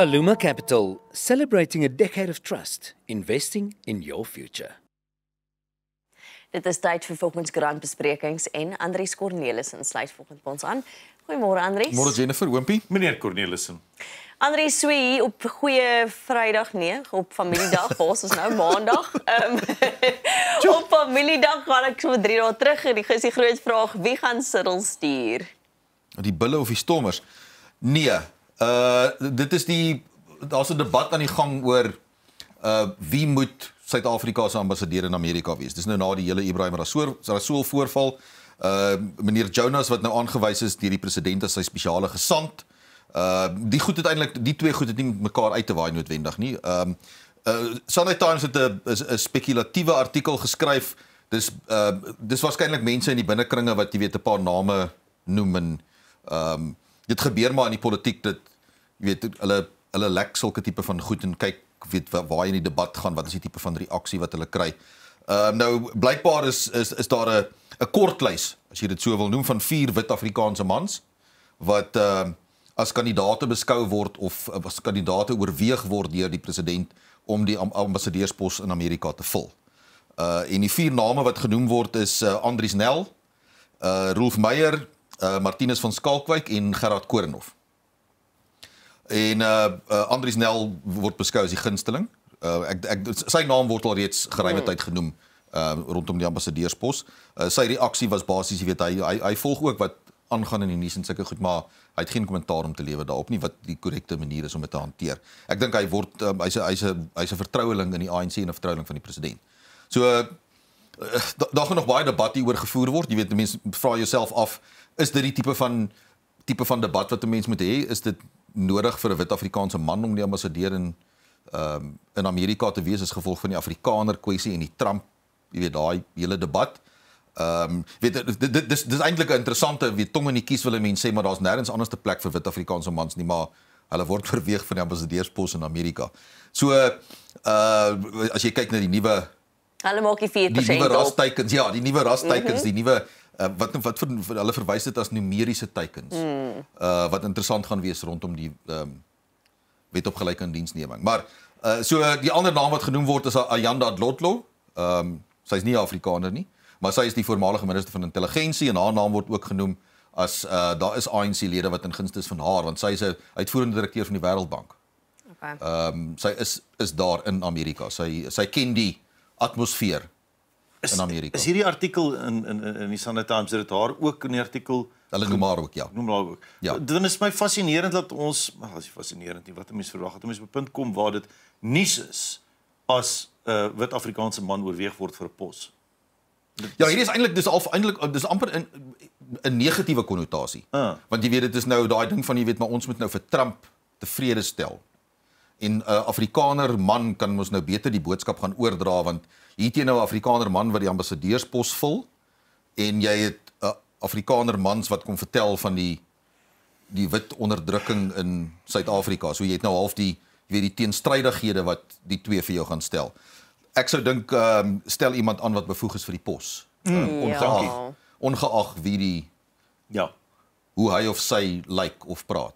Aluma Capital, celebrating a decade of trust, investing in your future. Dit is tyd vir volgens grantbesprekings en Andries Cornelissen sluit volgens ons aan. Goeiemôre Andries. Môre Jennifer, oompie. Meneer Cornelissen. Andries, so hier op goeie Vrydag, nee, op familiedag, ons is nou Maandag. Op familiedag gaan ek so 3 dae terug en dis die groot vraag, wie gaan Cyril stuur? Die bulle of die stommers? Nee, dit is daar's 'n debat aan die gang oor wie moet Suid-Afrika se ambassadeur in Amerika wees. Dis nou na die hele Ibrahim Rasool voorval. Meneer Jonas wat nou aangewys is deur die president as sy spesiale gesant. Die twee goed het nie met mekaar uit te waai noodwendig nie. Sunday Times het 'n spekulatiewe artikel geskryf. Dis waarskynlik mense in die binnekringe wat jy weet 'n paar name noem en dit gebeur maar in die politiek dat jy weet hulle lek sulke tipe van goed en kyk weet waar in die debat gaan, wat is die tipe van reaksie wat hulle kry. Nou blykbaar is daar 'n kortlys, as jy dit so wil noem, van 4 wit Afrikaanse mans wat as kandidaate beskou word of as kandidaate oorweeg word deur die president om die ambassadeurspos in Amerika te vul. En die 4 name wat genoem word is Andries Nel, Rolf Meyer, Martinus van Skalkwyk en Gerard Korenhoff. En Andries Nel word beskou as die gunsteling. Sy naam word al reeds geruime tyd genoem rondom die ambassadeurspos. Sy reaksie was basies, jy weet, hy volg ook wat aangaan in die nuus en sulke goed, maar hy het geen kommentaar om te lewer daarop nie wat die korrekte manier is om dit te hanteer. Ek dink hy word hy's 'n vertroueling in die ANC en 'n vertroueling van die president. So daar gaan nog baie debat hieroor gevoer word. Jy weet, mense vra jouself af, is dit die tipe van debat wat 'n mens moet hê? Is dit nodig vir 'n wit Afrikaanse man om die ambassadeur in Amerika te wees as gevolg van die Afrikaner kwessie en die Trump, jy weet, daai hele debat. Dis eintlik 'n interessante tong in die kies wil mense sê, maar daar's nêrens anders 'n plek vir wit Afrikaanse mans nie, maar hulle word verweeg van die ambassadeurspos in Amerika. So as jy kyk na die nuwe Hulle maak die 4% die nuwe rasteikens, ja, die nuwe rasteikens, die nuwe wat vir hulle verwys dit as numeriese teikens. Wat interessant gaan wees rondom die wet op gelyke indiensneming. Maar so die ander naam wat genoem word is Ayanda Dlotlo. Sy's nie Afrikaner nie, maar sy is die voormalige minister van intelligensie en haar naam word ook genoem as daar is ANC-lede wat in gunste is van haar, want sy is 'n uitvoerende direkteur van die Wêreldbank. Okay. Sy is daar in Amerika. Sy ken die atmosfeer in Amerika. Is hierdie artikel in die Sunday Times, dit haar ook in die artikel? Hulle noem haar ook, ja. Noem haar ook. Ja. Dit is my fascinerend dat ons, as jy fascinerend nie, wat 'n mens verwag het, 'n mens op 'n punt kom waar dit nuus is as 'n wit Afrikaanse man oorweeg word vir 'n pos. Ja, hierdie is eintlik dis amper 'n negatiewe konnotasie. Want jy weet dit is nou daai ding van jy weet maar ons moet nou vir Trump tevrede stel. En 'n Afrikaner man kan ons nou beter die boodskap gaan oordra want hier teen nou 'n Afrikaner man wat die ambassadeurspos vul en jy het 'n Afrikaner mans wat kom vertel van die wit onderdrukking in Suid-Afrika. So jy het nou half die teenstrydighede wat die twee vir jou gaan stel. Ek sou dink stel iemand aan wat bevoeg is vir die pos. Ongeag wie hoe hy of sy lyk of praat.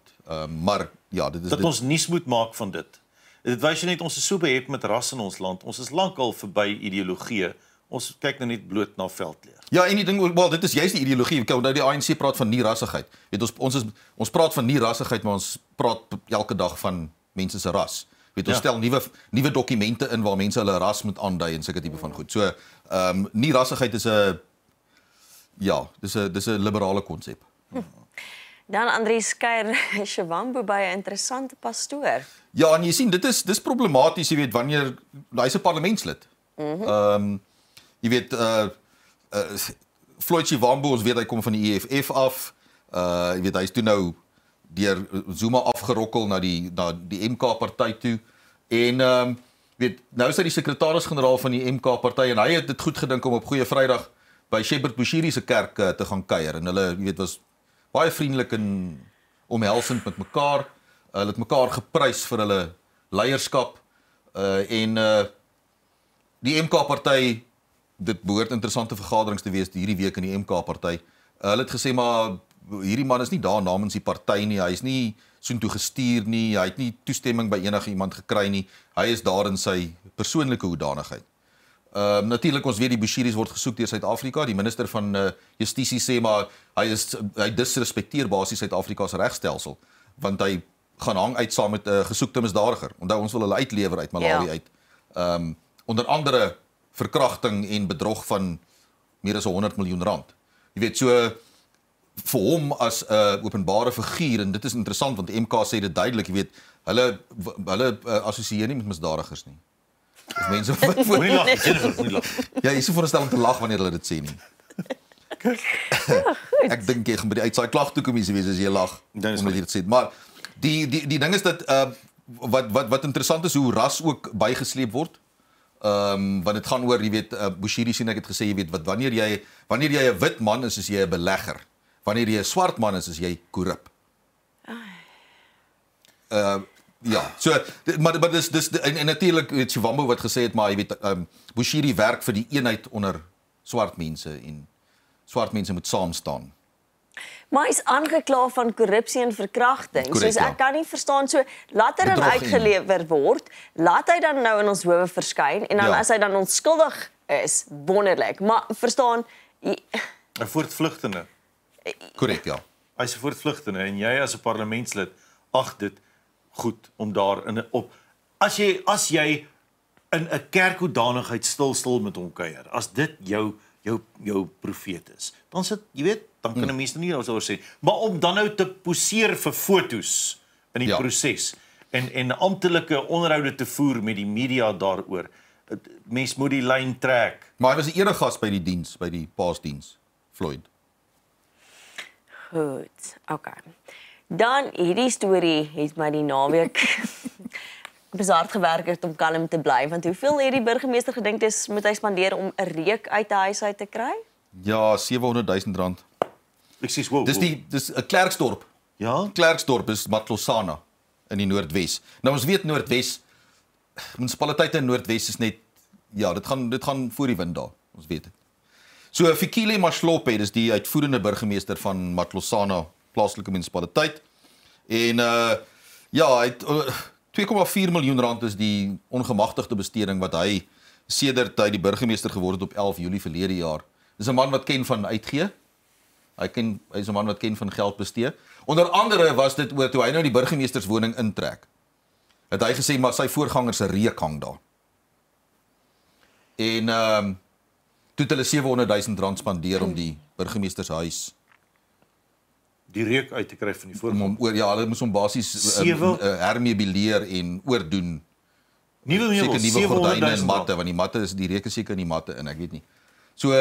Maar ja, dit is dat ons nuus moet maak van dit. Dit wys jy net ons is so behept met ras in ons land. Ons is lankal verby ideologie. Ons kyk nou net bloot na veldleer. Ja, en die ding, wel, dit is juist die ideologie. Kyk, nou die ANC praat van nie-rassigheid. Weet ons praat van nie-rassigheid, maar ons praat elke dag van mense se ras. Weet ons stel nuwe dokumente in waar mense hulle ras moet aandui en sulke tipe van goed. So, nie-rassigheid is 'n dis 'n liberale konsep. Dan Andries kuier Shivambu by 'n interessante pastoor. Ja, en jy sien dis problematies, jy weet, wanneer hy's 'n parlementslid. Jy weet Floyd Shivambu, ons weet hy kom van die EFF af. Jy weet hy's toe nou deur Zuma afgerokkel na die MK party toe. En weet nou is hy die sekretaris-generaal van die MK party en hy het dit goed gedink om op Goeie Vrydag by Shepherd Bushiri se kerk te gaan kuier en hulle jy weet was baie vriendelik en omhelsend met mekaar. Hulle het mekaar geprys vir hulle leierskap en die MK party, dit behoort interessante vergaderings te wees hierdie week in die MK party. Hulle het gesê maar hierdie man is nie daar namens die party nie. Hy is nie soontoe gestuur nie. Hy het nie toestemming by enige iemand gekry nie. Hy is daar in sy persoonlike hoedanigheid. Natuurlik ons weet die Bushiris word gesoek deur Suid-Afrika. Die minister van Justisie sê maar hy disrespekteer basies Suid-Afrika se regstelsel, want hy gaan hang uit saam met 'n gesoekte misdadiger. Onthou ons wil hulle uitlewer uit Malawi uit. Onder andere verkrachting en bedrog van meer as 100 miljoen rand. Jy weet, so vir hom as 'n openbare figuur, en dit is interessant want MK sê dit duidelik, jy weet, hulle assosieer nie met misdadigers nie. Of mense Moenie lag, Jennifer, moenie lag. ja, jy is so veronderstel om te lag wanneer hulle dit sê nie. Ek dink jy gaan by die uitsaai klagtoekommissie wees as jy lag omdat jy dit sê. Maar die ding is dat wat interessant is hoe ras ook bygesleep word. Want dit gaan oor, jy weet, Bushiri sien ek het gesê, jy weet, wanneer jy 'n wit man is jy 'n belegger. Wanneer jy 'n swart man is jy korrup. Ja, so maar dis en natuurlik het Shivambu wat gesê het, maar jy weet, Bushiri werk vir die eenheid onder swart mense en swart mense moet saam staan. Maar hy is aangekla van korrupsie en verkrachting. Correct, Soos ek kan nie verstaan, so laat hy dan Bedrog uitgelewer word, laat hy dan nou in ons howe verskyn en dan Ja. as hy dan onskuldig is, wonderlik. Maar verstaan, 'n voortvlugtende. Korrek, ja. Hy's 'n voortvlugtende en jy as 'n parlementslid ag dit goed om daar in 'n op as jy in 'n kerkhoedanigheid stil met hom kuier, as dit jou profeet is, dan sit, jy weet, dan kan 'n mens nie daaroor sê, maar om dan nou te poseer vir fotos in die proses en amptelike onderhoude te voer met die media daaroor, mens moet die lyn trek. Maar hy was die enige gas by die diens, by die paasdiens, Floyd. Goed, okay. Dan hierdie storie het my die naweek besig gewerk het om kalm te bly, want hoeveel het die burgemeester gedink dis moet hy spandeer om 'n reuk uit die huis uit te kry? Ja, R700,000. Ek sê, wow, Dis 'n Klerksdorp. ja, Klerksdorp is Matlosana in die Noordwes. Nou ons weet Noordwes, munisipaliteite in Noordwes is net, ja, dit gaan voor die wind daar. Ons weet dit. So Fikile Mashlope, dis die uitvoerende burgemeester van Matlosana plaaslike munisipaliteit. En ja, hy het 2,4 miljoen rand is die ongemagtigde besteding wat hy sedert hy die burgemeester geword het op 11 Julie verlede jaar. Dis 'n man wat ken van uitgee. Hy is 'n man wat ken van geld bestee. Onder andere was dit oor toe hy nou die burgemeesterswoning intrek. Het hy gesê maar sy voorganger se reuk hang daar. En toe het hulle R700,000 spandeer om die burgemeestershuis die reuk uit te kry van die om hom oor, ja, hulle moes hom basies hermeubileer en oordoen. nuwe Seker meubels, nuwe gordyne en R700,000. matte, want die matte is die reuk is seker in die matte in, ek weet nie. So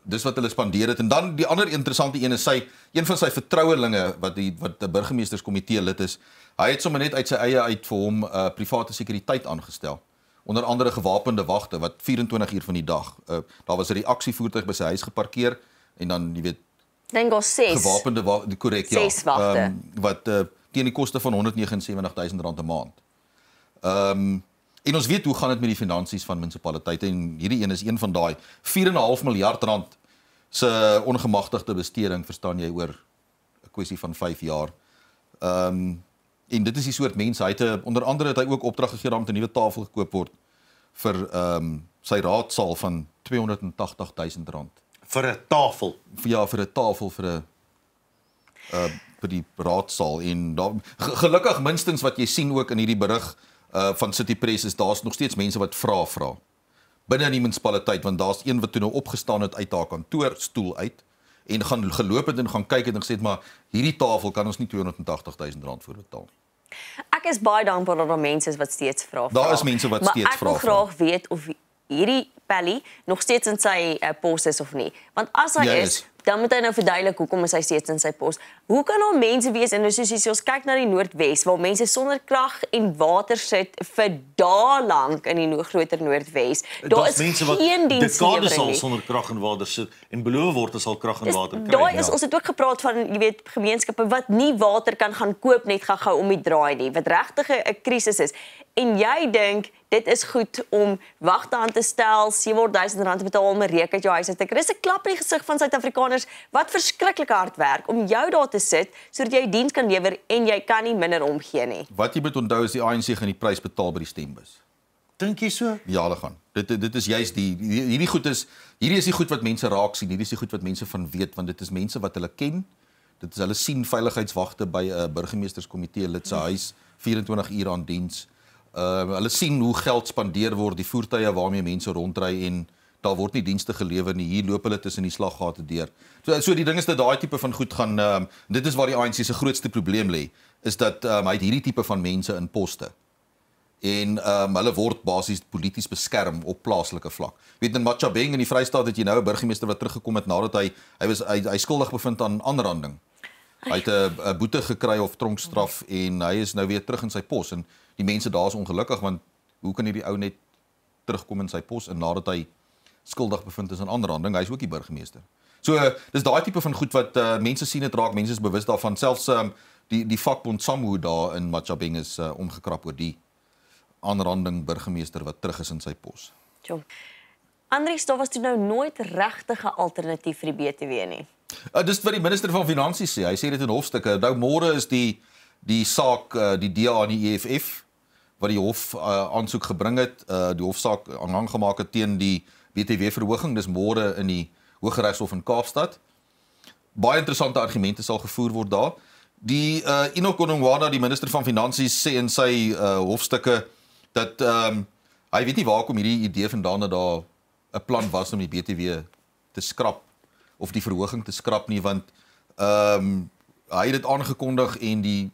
dis wat hulle spandeer het. En dan die ander interessante een is een van sy vertrouelinge wat 'n burgemeesterskomitee lid is. Hy het sommer net uit sy eie uit vir hom private sekuriteit aangestel. Onder andere gewapende wagte wat 24 uur van die dag. Daar was 'n reaksievoertuig by sy huis geparkeer en dan jy weet Dink ons 6. gewapende wagte, korrek, ja. 6 wagte. Wat teen die koste van R179,000 'n maand. En ons weet hoe gaan dit met die finansies van munisipaliteite en hierdie een is een van daai 4,5 miljard rand se ongemagtigde besteding, verstaan jy, oor 'n kwessie van 5 jaar. En dit is die soort mense, onder andere het hy ook opdrag gegee om 'n nuwe tafel gekoop word vir sy raadsaal van R280,000. Vir 'n tafel. Ja, vir 'n tafel vir die raadsaal en daar gelukkig minstens wat jy sien ook in hierdie berig van City Press is daar's nog steeds mense wat vra binne in die munisipaliteit, want daar's een wat toe nou opgestaan het uit haar kantoorstoel uit en gaan geloop het en gaan kyk het en gesê het maar hierdie tafel kan ons nie R280,000 voor betaal. Ek is baie dankbaar dat daar mense is wat steeds vra. Daar is mense wat steeds vra. Maar ek wil graag weet of hierdie Pelly nog steeds in sy pos is of nie. Want as hy is, dan moet hy nou verduidelik hoekom is hy steeds in sy pos. Hoe kan daar mense wees en soos ons kyk na die Noordwes waar mense sonder krag en water sit vir dae lank in die groter Noordwes. Daar is geen dienslewering nie. Sonder krag en water sit en beloof word hulle sal krag en water kry. Daai is ons het ook gepraat van, jy weet, gemeenskappe wat nie water kan gaan koop net gou om die draai nie, wat regtig 'n krisis is. En jy dink dit is goed om wagte aan te stel, R700.000 te betaal om 'n reuk uit jou huis te kry. Dis 'n klap in die gesig van Suid-Afrikaners wat verskriklik hard werk om jou daar te sit sodat jy diens kan lewer en jy kan nie minder omgee nie. Wat jy moet onthou is die ANC gaan die prys betaal by die stembus. Dink jy so? Ja, hulle gaan. Dit is juist hierdie goed is hierdie is die goed wat mense raak sien. Hierdie is die goed wat mense van weet want dit is mense wat hulle ken. Dit is hulle sien veiligheidswagte by 'n burgemeesterskomitee lid se huis 24 uur aan diens. Hulle sien hoe geld spandeer word, die voertuie waarmee mense rondry en daar word nie dienste gelewer nie. Hier loop hulle tussen die slaggate deur. So die ding is dat daai tipe van goed gaan dit is waar die ANC se grootste probleem lê, is dat hy het hierdie tipe van mense in poste. En hulle word basies polities beskerm op plaaslike vlak. Weet in Machabeng in die Vrystaat het jy nou 'n burgemeester wat teruggekom het nadat hy skuldig bevind aan aanranding. Hy het 'n boete gekry of tronkstraf en hy is nou weer terug in sy pos en die mense daar is ongelukkig want hoe kan hierdie ou net terugkom in sy pos en nadat hy skuldig bevind is aan aanranding, hy is ook die burgemeester. So dis daai tipe van goed wat mense sien dit raak, mense is bewus daarvan, selfs die vakbond SAMWU daar in Machabeng is omgekrap oor die aanranding burgemeester wat terug is in sy pos. Jo. Andries, daar was toe nou nooit regtige alternatief vir die BTW nie. Dis wat die minister van Finansies sê. Hy sê dit in hofstukke. Nou môre is die saak die DA en die EFF wat die hof aansoek gebring het, die hofsaak aanhang gemaak het teen die BTW verhoging. Dis môre in die Hooggeregshof in Kaapstad. Baie interessante argumente sal gevoer word daar. Die Enoch Godongwana, die minister van Finansies, sê in sy hofstukke dat hy weet nie waar kom hierdie idee vandaan dat daar 'n plan was om die BTW te skrap of die verhoging te skrap nie, want hy het dit aangekondig en die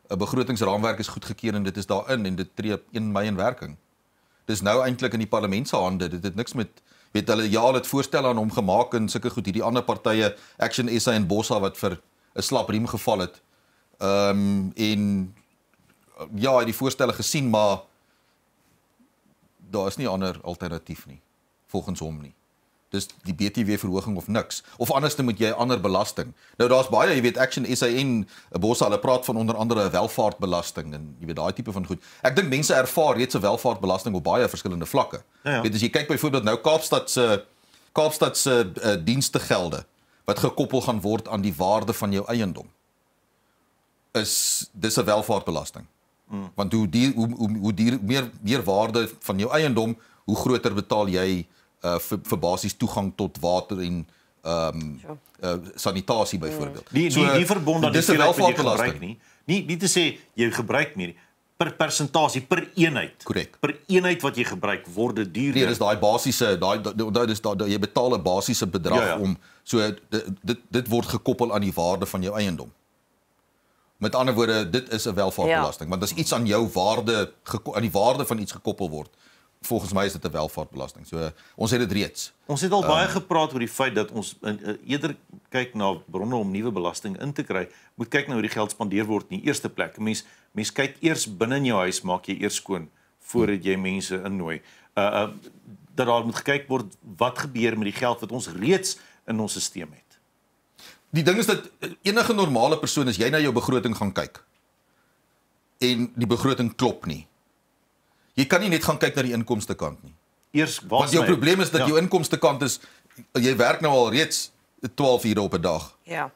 begrotingsraamwerk is goedgekeur en dit is daarin en dit tree 1 Mei in werking. Dis nou eintlik in die parlement se hande. Dit het niks met weet hulle het voorstelle aan hom gemaak en sulke goed hierdie ander partye Action SA en Bossa wat vir 'n slap riem geval het. En ja, die voorstelle gesien, maar daar is nie ander alternatief nie volgens hom nie. Dis die BTW verhoging of niks. Of anders dan moet jy 'n ander belasting. Nou daar's baie, jy weet Action SA en Bossa, hulle praat van onder andere 'n welvaartbelasting en jy weet daai tipe van goed. Ek dink mense ervaar reeds 'n welvaartbelasting op baie verskillende vlakke. Ja. Weet as jy kyk byvoorbeeld nou Kaapstad se dienstegelde wat gekoppel gaan word aan die waarde van jou eiendom. Dis 'n welvaartbelasting. Want hoe meer waarde van jou eiendom, hoe groter betaal jy vir basies toegang tot water en sanitasie byvoorbeeld. Die verbond dat dis 'n welvaartbelasting nie. Nie te sê jy gebruik meer per persentasie per eenheid. Korrek. Per eenheid wat jy gebruik word dit duurder. Nee, dis daai basiese jy betaal 'n basiese bedrag om so dit word gekoppel aan die waarde van jou eiendom. Met ander woorde, dit is 'n welvaartbelasting, want as iets aan jou waarde aan die waarde van iets gekoppel word, volgens my is dit 'n welvaartbelasting. So ons het dit reeds. Ons het al baie gepraat oor die feit dat ons eerder kyk na bronne om nuwe belasting in te kry, moet kyk na hoe die geld spandeer word in die eerste plek. Mens kyk eers binne in jou huis, maak jy eers skoon voordat jy mense innooi. Dat daar moet gekyk word wat gebeur met die geld wat ons reeds in ons stelsel het. Die ding is dat enige normale persoon as jy na jou begroting gaan kyk en die begroting klop nie. Jy kan nie net gaan kyk na die inkomste kant nie. Want jou probleem is dat jou inkomste kant is jy werk nou al reeds 12 ure op 'n dag. Ja.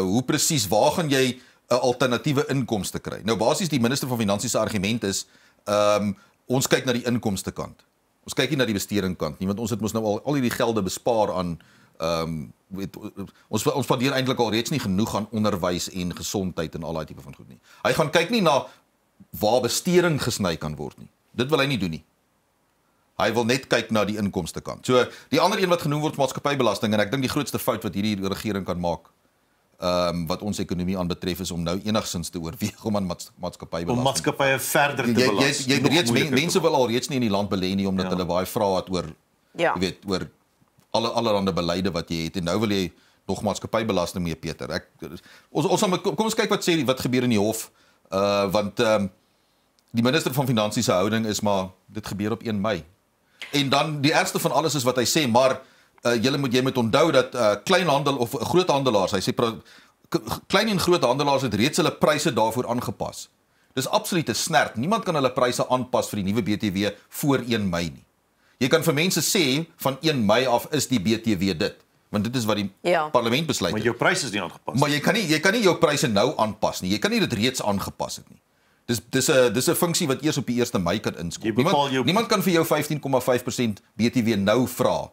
Hoe presies waar gaan jy 'n alternatiewe inkomste kry? Nou basies die minister van Finansies se argument is ons kyk na die inkomste kant. Ons kyk nie na die besteding kant nie, want ons het mos nou al hierdie gelde bespaar aan ons spandeer eintlik al reeds nie genoeg aan onderwys en gesondheid en al daai tipe van goed nie. Hy gaan kyk nie na waar besteding gesny kan word nie. Dit wil hy nie doen nie. Hy wil net kyk na die inkomste kant. So die ander een wat genoem word maatskappybelasting en ek dink die grootste fout wat hierdie regering kan maak wat ons ekonomie aanbetref is om nou enigsins te oorweeg om aan maatskappybelasting. Om maatskappye verder te belas. Jy reeds mense wil al reeds nie in die land belê nie omdat hulle baie vrae het oor jy weet oor allerlei beleide wat jy het en nou wil jy nog maatskappybelasting mee Peter. Kom ons kyk wat gebeur in die hof want die minister van Finansies se houding is maar dit gebeur op 1 Mei. En dan die ergste van alles is wat hy sê, maar jy moet onthou dat kleinhandel of groothandelaars, hy sê klein en groot handelaars het reeds hulle pryse daarvoor aangepas. Dis absoluut 'n snert. Niemand kan hulle pryse aanpas vir die nuwe BTW voor 1 Mei nie. Jy kan vir mense sê van 1 Mei af is die BTW dit, want dit is wat die parlement besluit Maar het. jou pryse is nie aangepas. Maar jy kan nie jou pryse nou aanpas nie. Jy kan nie dit reeds aangepas het nie. Dis 'n funksie wat eers op die 1 Mei kan inskop. Niemand kan vir jou 15,5% BTW nou vra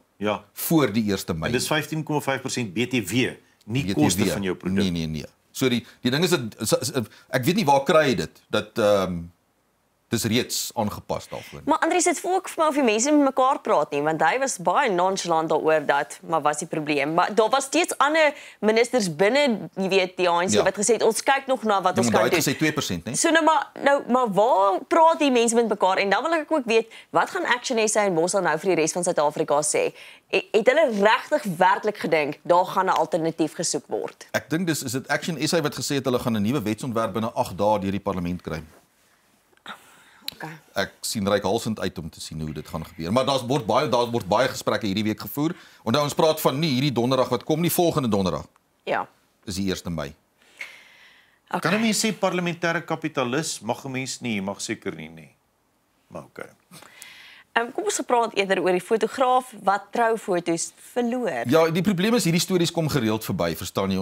voor die 1 Mei. En dis 15,5% BTW, nie koste van jou produk. Nee. So die ding is dat ek weet nie waar kry jy dit dat dis reeds aangepas daarvoor. Maar Andries, dit voel ook vir my of die mense met mekaar praat nie, want hy was baie nonchalant daaroor dat, maar was die probleem. Maar daar was steeds ander ministers binne, jy weet, die ANC wat gesê het, ons kyk nog na wat ons kan doen. Hy het gesê 2%, né? So maar waar praat die mense met mekaar? En dan wil ek ook weet, wat gaan Action SA en Bosal nou vir die res van Suid-Afrika sê? Het hulle regtig werklik gedink daar gaan 'n alternatief gesoek word? Ek dink is dit Action SA wat gesê het hulle gaan 'n nuwe wetsontwerp binne 8 dae deur die parlement kry. Ek sien reikhalsend uit om te sien hoe dit gaan gebeur. Maar daar word baie gesprekke hierdie week gevoer. Onthou ons praat van nie hierdie donderdag wat kom nie, volgende donderdag. Ja. Is die 1 Mei. Okay. Kan 'n mens sê parlementêre kapitalis mag 'n mens nie, mag seker nie. Maar okay. Kom ons praat eerder oor die fotograaf wat troufoto's verloor. Ja, die probleem is hierdie stories kom gereeld verby, verstaan jy?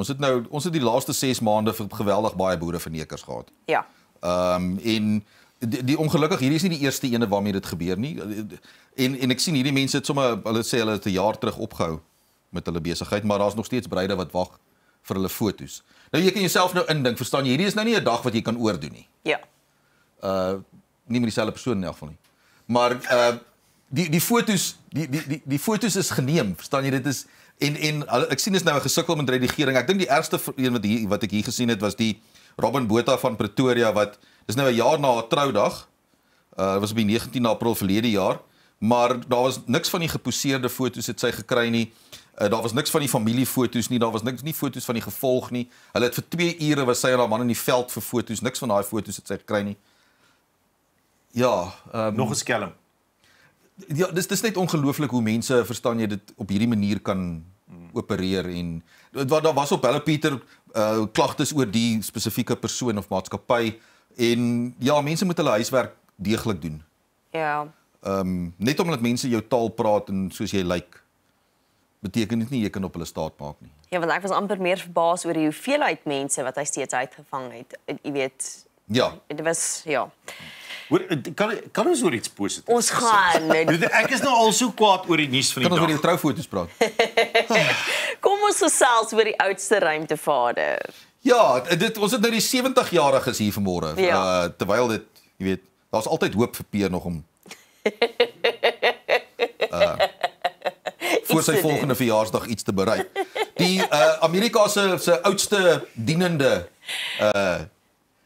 Ons het die laaste 6 maande geweldig baie boere vernekers gehad. Ja. En die ongelukkig hierdie is nie die eerste ene waarmee dit gebeur nie. En ek sien hierdie mense het sommer hulle sê hulle het 'n jaar terug opgehou met hulle besigheid, maar daar's nog steeds bruide wat wag vir hulle foto's. Nou jy kan jouself nou indink, verstaan jy, hierdie is nou nie 'n dag wat jy kan oordoen nie. Ja. Nie met dieselfde persoon in elk geval nie. Maar die foto's is geneem, verstaan jy, dit is en ek sien is nou 'n gesukkel met redigering. Ek dink die ergste een wat ek hier gesien het was die Robin Botha van Pretoria wat dis nou 'n jaar na haar troudag. Was op die 19 April verlede jaar, maar daar was niks van die geposeerde foto's het sy gekry nie. Daar was niks van die familiefoto's nie, daar was nie foto's van die gevolg nie. Hulle het vir 2 ure was sy en haar man in die veld vir foto's, niks van daai foto's het sy gekry nie. Ja, nog 'n skelm. Ja, dis net ongelooflik hoe mense, verstaan jy, dit op hierdie manier kan opereer en daar was op hulle Pieter klagtes oor die spesifieke persoon of maatskappy en ja, mense moet hulle huiswerk deeglik doen. Ja. Net omdat mense jou taal praat en soos jy lyk, beteken dit nie jy kan op hulle staat maak nie. Ja, want ek was amper meer verbaas oor die hoeveelheid mense wat hy steeds uitgevang het. Jy weet. Ja. Dit was Kan ons oor iets positiefs? Ons gaan. Ek is nou al so kwaad oor die nuus van die dag. Kan ons oor die troufoto's praat? Kom ons gesels oor die oudste ruimtevaarder. Ja, ons het nou die 70-jariges hier vanmôre. Terwyl dit, jy weet, daar's altyd hoop vir Peer nog om voor sy volgende verjaarsdag iets te bereik. Die Amerika se oudste dienende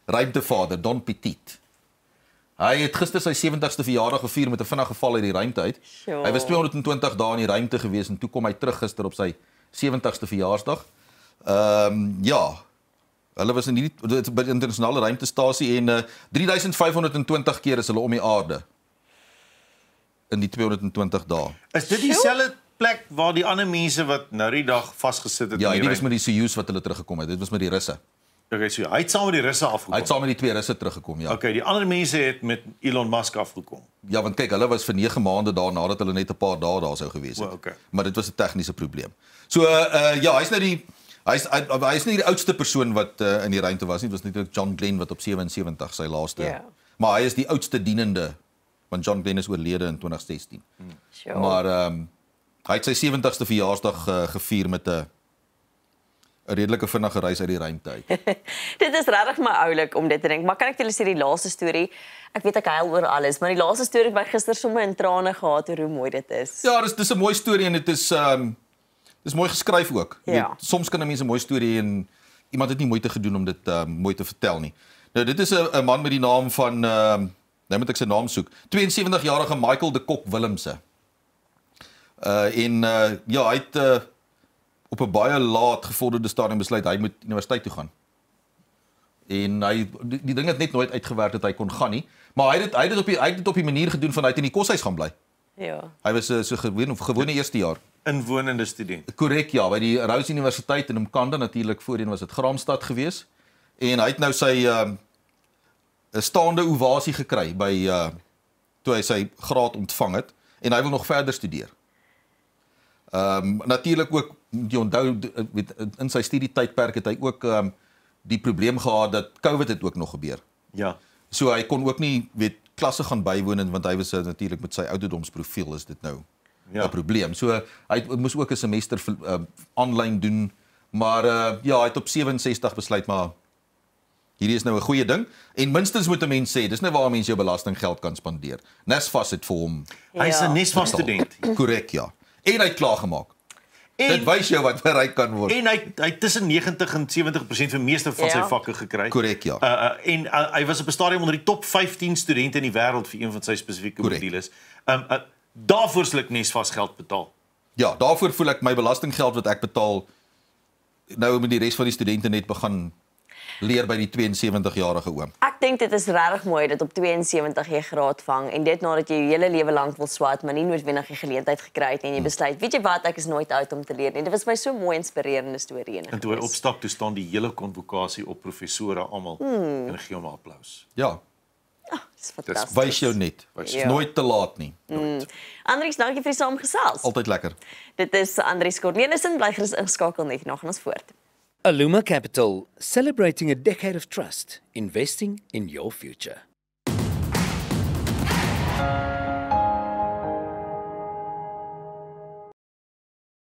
ruimtevaarder, Don Petit. Hy het gister sy 70ste verjaardag gevier met 'n vinnige val uit die ruimte uit. Sure. Hy was 220 dae in die ruimte gewees en toe kom hy terug gister op sy 70ste verjaarsdag. Ja. Hulle was in by die internasionale ruimtestasie en 3520 keer is hulle om die aarde in die 220 dae. Is dit dieselfde plek waar die ander mense wat nou die dag vasgesit het? Ja, dit was met die Soyuz wat hulle teruggekom het. Dit was met die Russe. Okay, so hy het saam met die Russe afgekom. Hy het saam met die 2 Russe teruggekom, ja. Okay, die ander mense het met Elon Musk afgekom. Ja, want kyk, hulle was vir 9 maande daar nadat hulle net 'n paar dae daar sou gewees het. Okay. Maar dit was 'n tegniese probleem. So ja, hy's nie die oudste persoon wat in die ruimte was nie. Dit was natuurlik John Glenn wat op 77 sy laaste. Yeah. Maar hy is die oudste dienende, want John Glenn is oorlede in 2016. Sure. Maar hy het sy 70ste verjaarsdag gevier met 'n redelike vinnige reis uit die ruimte uit. Dit is regtig my oulik om dit te dink, maar kan ek julle sê die laaste storie? Ek weet ek huil oor alles, maar die laaste storie wat gister sommer in trane gehad oor hoe mooi dit is. Ja, dis 'n mooi storie en dit is mooi geskryf ook. Ja. Weet, soms kan 'n mens 'n mooi storie en iemand het nie moeite gedoen om dit mooi te vertel nie. Nou dit is 'n man met die naam van nou moet ek sy naam soek. 72-jarige Michael de Kok Willemse. Ja, hy het op 'n baie laat gevorderde stadium besluit hy moet universiteit toe gaan. En die ding het net nooit uitgewerk dat hy kon gaan nie, maar hy het dit op die manier gedoen van hy het in die koshuis gaan bly. Ja. Hy was so gewone eerste jaar. Inwonende student. Korrek, ja, by die Rhodes Universiteit in Mkanda natuurlik, voorheen was dit Graamsstad gewees. En hy het nou sy 'n staande ovasie gekry by toe hy sy graad ontvang het en hy wil nog verder studeer. Natuurlik ook jy onthou in sy studietydperk het hy ook die probleem gehad dat COVID het ook nog gebeur. Ja. So hy kon ook nie klasse gaan bywoon want hy was natuurlik met sy ouderdomsprofiel is dit nou 'n probleem. So hy moes ook 'n semester aanlyn doen, maar ja, hy het op 67 besluit maar hierdie is nou 'n goeie ding en minstens moet 'n mens sê dis nou waar mense jou belastinggeld kan spandeer. NSFAS het vir hom Hy's 'n NSFAS student. korrek ja. En hy het klaar gemaak. Dit wys jou wat bereik kan word. En hy tussen 90 en 70% vir meeste van sy vakke gekry. Korrek ja. En hy was op 'n stadium onder die top 15 studente in die wêreld vir een van sy spesifieke modules. Daarvoor sal ek NSFAS geld betaal. Ja, daarvoor voel ek my belastinggeld wat ek betaal nou met die res van die studente net begin leer by die 72-jarige oom. Ek dink dit is regtig mooi dat op 72 jy graad vang en dit nadat jy jou hele lewe lank wil swat, maar nie noodwendig die geleentheid gekry het en jy besluit, weet jy wat, ek is nooit oud om te leer nie. Dit was my so mooi inspirerende storie En toe hy opstap, toe staan die hele konvokasie op professore almal en gee hom 'n applous. Ja. Dis fantasties. Wys jou net. Is nooit te laat nie. Andries, dankie vir die saamgesels. Altyd lekker. Dit is Andries Cornelissen, bly gerus ingeskakel net nog ons voort. Aluma Capital, celebrating a decade of trust, investing in your future.